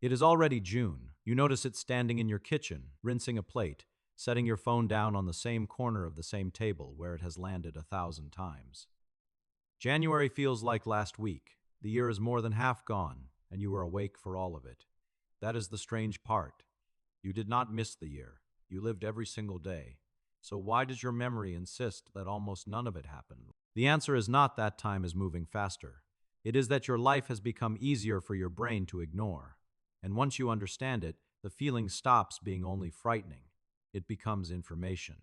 It is already June. You notice it standing in your kitchen, rinsing a plate, setting your phone down on the same corner of the same table where it has landed 1,000 times. January feels like last week. The year is more than half gone, and you are awake for all of it. That is the strange part. You did not miss the year. You lived every single day. So why does your memory insist that almost none of it happened? The answer is not that time is moving faster. It is that your life has become easier for your brain to ignore. And once you understand it, the feeling stops being only frightening. It becomes information.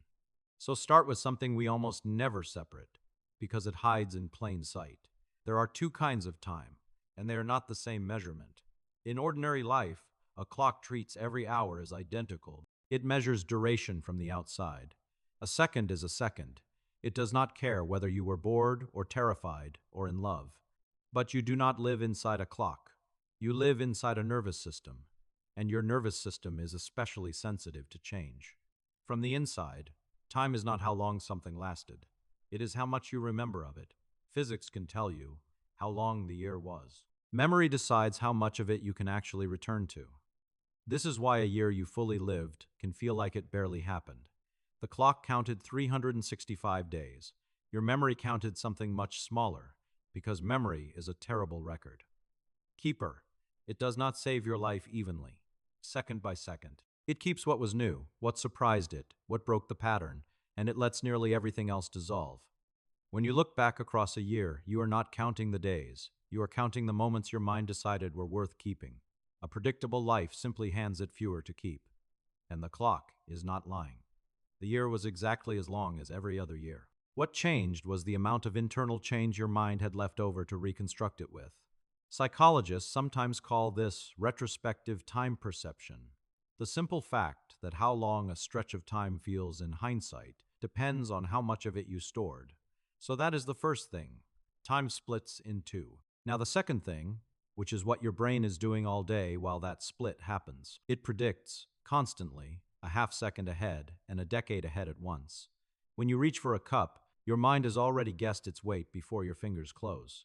So start with something we almost never separate, because it hides in plain sight. There are two kinds of time, and they are not the same measurement. In ordinary life, a clock treats every hour as identical. It measures duration from the outside. A second is a second. It does not care whether you were bored or terrified or in love. But you do not live inside a clock. You live inside a nervous system, and your nervous system is especially sensitive to change. From the inside, time is not how long something lasted. It is how much you remember of it. Physics can tell you how long the year was. Memory decides how much of it you can actually return to. This is why a year you fully lived can feel like it barely happened. The clock counted 365 days. Your memory counted something much smaller, because memory is a terrible record keeper. It does not save your life evenly, second by second. It keeps what was new, what surprised it, what broke the pattern, and it lets nearly everything else dissolve. When you look back across a year, you are not counting the days. You are counting the moments your mind decided were worth keeping. A predictable life simply hands it fewer to keep. And the clock is not lying. The year was exactly as long as every other year. What changed was the amount of internal change your mind had left over to reconstruct it with. Psychologists sometimes call this retrospective time perception. The simple fact that how long a stretch of time feels in hindsight depends on how much of it you stored. So that is the first thing. Time splits in two. Now the second thing, which is what your brain is doing all day while that split happens. It predicts, constantly, a half second ahead and a decade ahead at once. When you reach for a cup, your mind has already guessed its weight before your fingers close.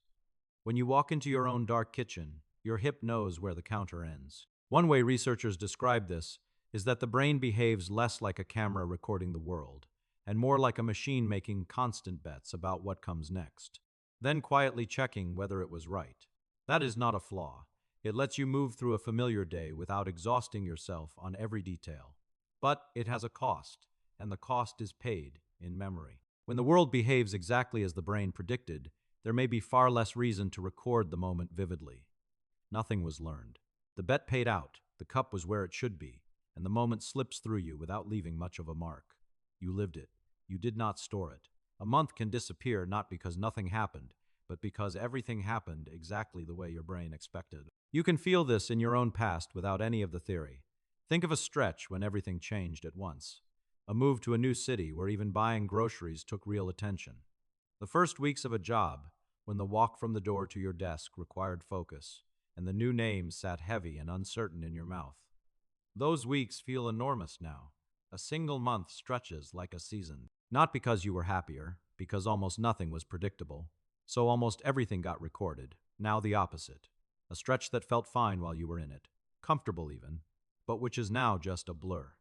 When you walk into your own dark kitchen, your hip knows where the counter ends. One way researchers describe this is that the brain behaves less like a camera recording the world, and more like a machine making constant bets about what comes next, then quietly checking whether it was right. That is not a flaw. It lets you move through a familiar day without exhausting yourself on every detail. But it has a cost, and the cost is paid in memory. When the world behaves exactly as the brain predicted, there may be far less reason to record the moment vividly. Nothing was learned. The bet paid out, the cup was where it should be, and the moment slips through you without leaving much of a mark. You lived it. You did not store it. A month can disappear not because nothing happened, but because everything happened exactly the way your brain expected. You can feel this in your own past without any of the theory. Think of a stretch when everything changed at once. A move to a new city where even buying groceries took real attention. The first weeks of a job, when the walk from the door to your desk required focus, and the new name sat heavy and uncertain in your mouth. Those weeks feel enormous now. A single month stretches like a season. Not because you were happier, because almost nothing was predictable. So almost everything got recorded. Now the opposite. A stretch that felt fine while you were in it. Comfortable even. But which is now just a blur.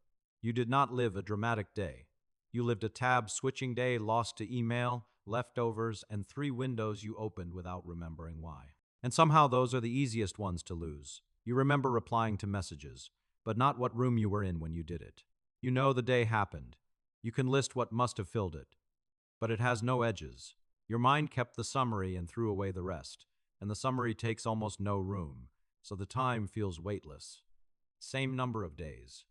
You did not live a dramatic day. You lived a tab-switching day lost to email, leftovers, and 3 windows you opened without remembering why. And somehow those are the easiest ones to lose. You remember replying to messages, but not what room you were in when you did it. You know the day happened. You can list what must have filled it. But it has no edges. Your mind kept the summary and threw away the rest, and the summary takes almost no room, so the time feels weightless. Same number of days,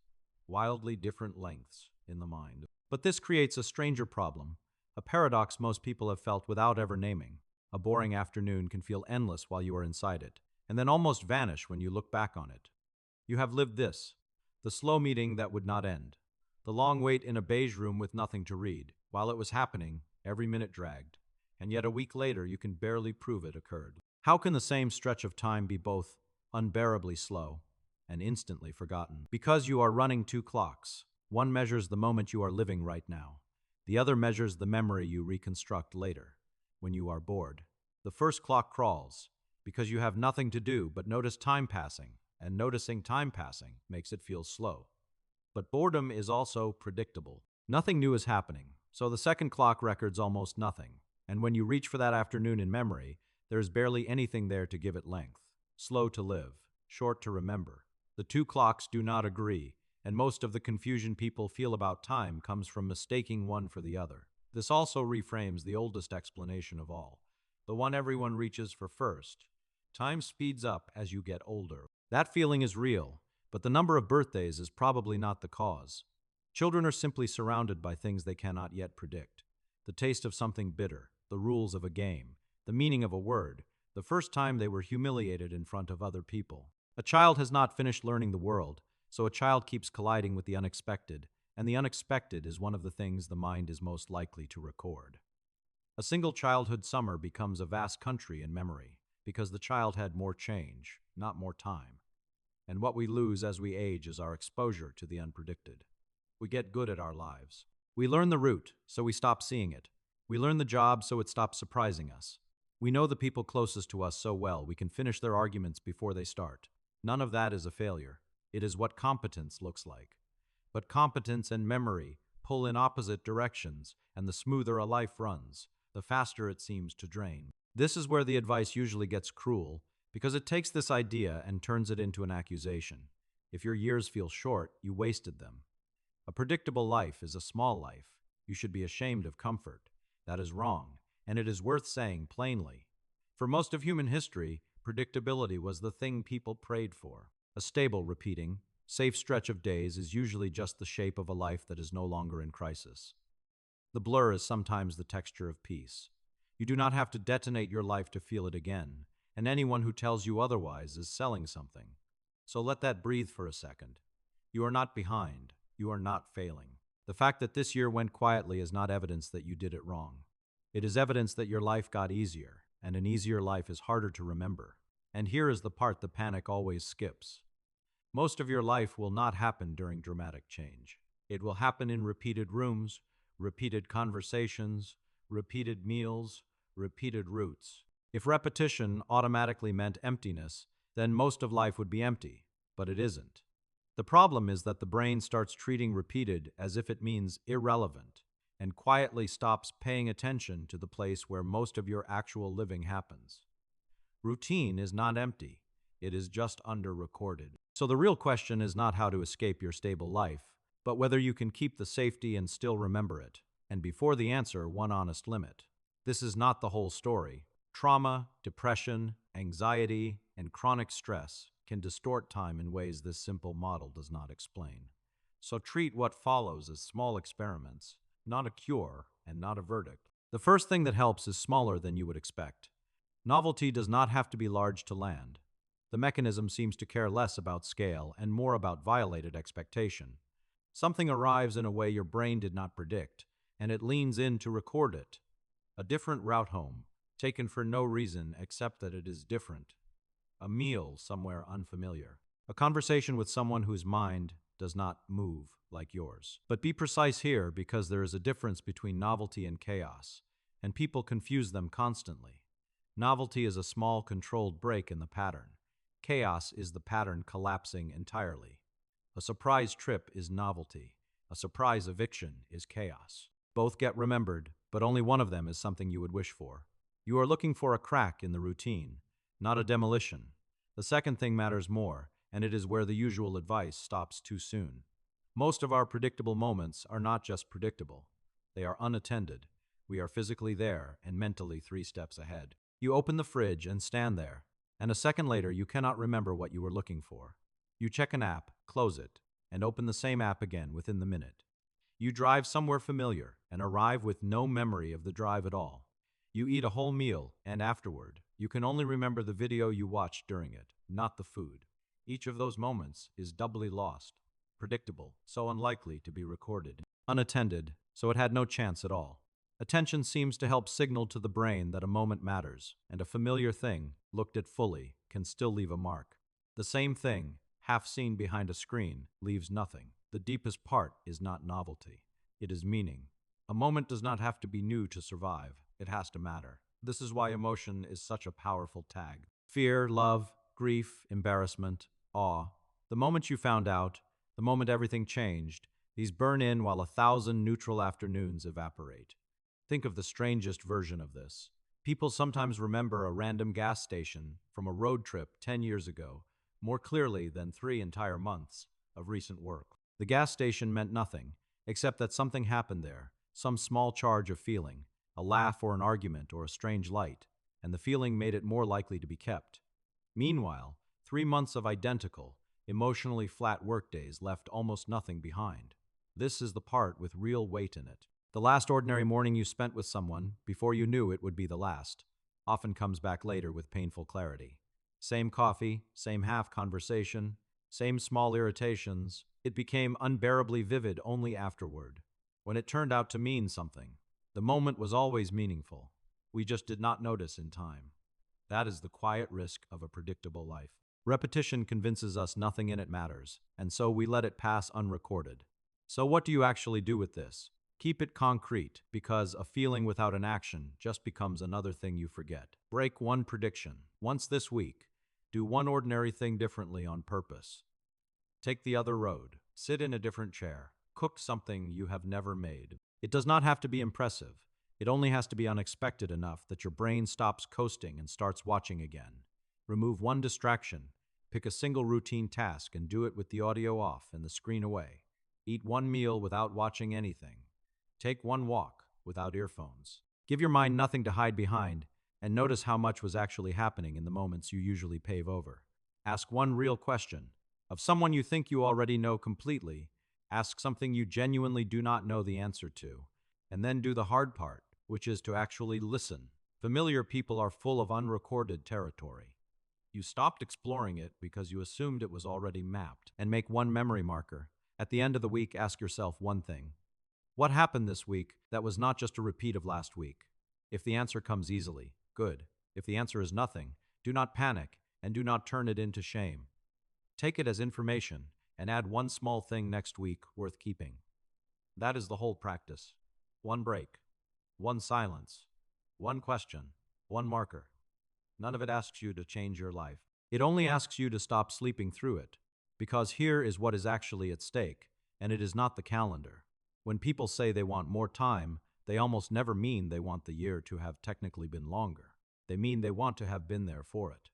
wildly different lengths in the mind. But this creates a stranger problem, a paradox most people have felt without ever naming. A boring afternoon can feel endless while you are inside it, and then almost vanish when you look back on it. You have lived this, the slow meeting that would not end, the long wait in a beige room with nothing to read. While it was happening, every minute dragged, and yet a week later you can barely prove it occurred. How can the same stretch of time be both unbearably slow and instantly forgotten? Because you are running 2 clocks. One measures the moment you are living right now. The other measures the memory you reconstruct later, when you are bored. The first clock crawls, because you have nothing to do but notice time passing, and noticing time passing makes it feel slow. But boredom is also predictable. Nothing new is happening, so the second clock records almost nothing. And when you reach for that afternoon in memory, there is barely anything there to give it length. Slow to live, short to remember. The two clocks do not agree, and most of the confusion people feel about time comes from mistaking one for the other. This also reframes the oldest explanation of all, the one everyone reaches for first. Time speeds up as you get older. That feeling is real, but the number of birthdays is probably not the cause. Children are simply surrounded by things they cannot yet predict. The taste of something bitter, the rules of a game, the meaning of a word, the first time they were humiliated in front of other people. A child has not finished learning the world, so a child keeps colliding with the unexpected, and the unexpected is one of the things the mind is most likely to record. A single childhood summer becomes a vast country in memory, because the child had more change, not more time. And what we lose as we age is our exposure to the unpredicted. We get good at our lives. We learn the route, so we stop seeing it. We learn the job, so it stops surprising us. We know the people closest to us so well we can finish their arguments before they start. None of that is a failure. It is what competence looks like. But competence and memory pull in opposite directions, and the smoother a life runs, the faster it seems to drain. This is where the advice usually gets cruel, because it takes this idea and turns it into an accusation. If your years feel short, you wasted them. A predictable life is a small life. You should be ashamed of comfort. That is wrong, and it is worth saying plainly. For most of human history, predictability was the thing people prayed for. A stable, repeating, safe stretch of days is usually just the shape of a life that is no longer in crisis. The blur is sometimes the texture of peace. You do not have to detonate your life to feel it again, and anyone who tells you otherwise is selling something. So let that breathe for a second. You are not behind. You are not failing. The fact that this year went quietly is not evidence that you did it wrong. It is evidence that your life got easier, and an easier life is harder to remember. And here is the part the panic always skips. Most of your life will not happen during dramatic change. It will happen in repeated rooms, repeated conversations, repeated meals, repeated routes. If repetition automatically meant emptiness, then most of life would be empty, but it isn't. The problem is that the brain starts treating repeated as if it means irrelevant, and quietly stops paying attention to the place where most of your actual living happens. Routine is not empty, it is just under-recorded. So the real question is not how to escape your stable life, but whether you can keep the safety and still remember it. And before the answer, one honest limit. This is not the whole story. Trauma, depression, anxiety, and chronic stress can distort time in ways this simple model does not explain. So treat what follows as small experiments, not a cure and not a verdict. The first thing that helps is smaller than you would expect. Novelty does not have to be large to land. The mechanism seems to care less about scale and more about violated expectation. Something arrives in a way your brain did not predict, and it leans in to record it. A different route home, taken for no reason except that it is different. A meal somewhere unfamiliar. A conversation with someone whose mind does not move like yours. But be precise here, because there is a difference between novelty and chaos, and people confuse them constantly. Novelty is a small, controlled break in the pattern. Chaos is the pattern collapsing entirely. A surprise trip is novelty. A surprise eviction is chaos. Both get remembered, but only one of them is something you would wish for. You are looking for a crack in the routine, not a demolition. The second thing matters more, and it is where the usual advice stops too soon. Most of our predictable moments are not just predictable. They are unattended. We are physically there and mentally 3 steps ahead. You open the fridge and stand there, and a second later you cannot remember what you were looking for. You check an app, close it, and open the same app again within the minute. You drive somewhere familiar and arrive with no memory of the drive at all. You eat a whole meal, and afterward, you can only remember the video you watched during it, not the food. Each of those moments is doubly lost. Predictable, so unlikely to be recorded. Unattended, so it had no chance at all. Attention seems to help signal to the brain that a moment matters, and a familiar thing, looked at fully, can still leave a mark. The same thing, half seen behind a screen, leaves nothing. The deepest part is not novelty. It is meaning. A moment does not have to be new to survive. It has to matter. This is why emotion is such a powerful tag. Fear, love, grief, embarrassment. awe, the moment you found out, the moment everything changed, these burn in while 1,000 neutral afternoons evaporate. Think of the strangest version of this. People sometimes remember a random gas station from a road trip 10 years ago more clearly than 3 entire months of recent work. The gas station meant nothing, except that something happened there, some small charge of feeling, a laugh or an argument or a strange light, and the feeling made it more likely to be kept. Meanwhile, 3 months of identical, emotionally flat workdays left almost nothing behind. This is the part with real weight in it. The last ordinary morning you spent with someone, before you knew it would be the last, often comes back later with painful clarity. Same coffee, same half conversation, same small irritations. It became unbearably vivid only afterward, when it turned out to mean something. The moment was always meaningful. We just did not notice in time. That is the quiet risk of a predictable life. Repetition convinces us nothing in it matters, and so we let it pass unrecorded. So what do you actually do with this? Keep it concrete, because a feeling without an action just becomes another thing you forget. Break one prediction. Once this week, do one ordinary thing differently on purpose. Take the other road. Sit in a different chair. Cook something you have never made. It does not have to be impressive. It only has to be unexpected enough that your brain stops coasting and starts watching again. Remove one distraction. Pick a single routine task and do it with the audio off and the screen away. Eat one meal without watching anything. Take one walk without earphones. Give your mind nothing to hide behind, and notice how much was actually happening in the moments you usually pave over. Ask one real question. Of someone you think you already know completely, ask something you genuinely do not know the answer to, and then do the hard part, which is to actually listen. Familiar people are full of unrecorded territory. You stopped exploring it because you assumed it was already mapped. And make one memory marker. At the end of the week, ask yourself one thing. What happened this week that was not just a repeat of last week? If the answer comes easily, good. If the answer is nothing, do not panic and do not turn it into shame. Take it as information and add one small thing next week worth keeping. That is the whole practice. One break, one silence, one question, one marker. None of it asks you to change your life. It only asks you to stop sleeping through it, because here is what is actually at stake, and it is not the calendar. When people say they want more time, they almost never mean they want the year to have technically been longer. They mean they want to have been there for it.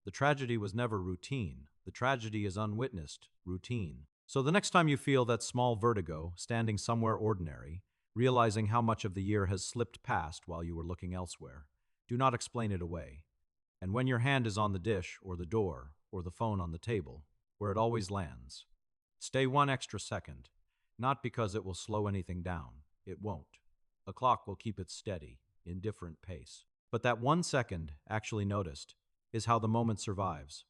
The tragedy was never routine. The tragedy is unwitnessed routine. So the next time you feel that small vertigo, standing somewhere ordinary, realizing how much of the year has slipped past while you were looking elsewhere, do not explain it away. And when your hand is on the dish or the door or the phone on the table, where it always lands, stay one extra second, not because it will slow anything down. It won't. A clock will keep it steady, in different pace. But that 1 second, actually noticed, is how the moment survives.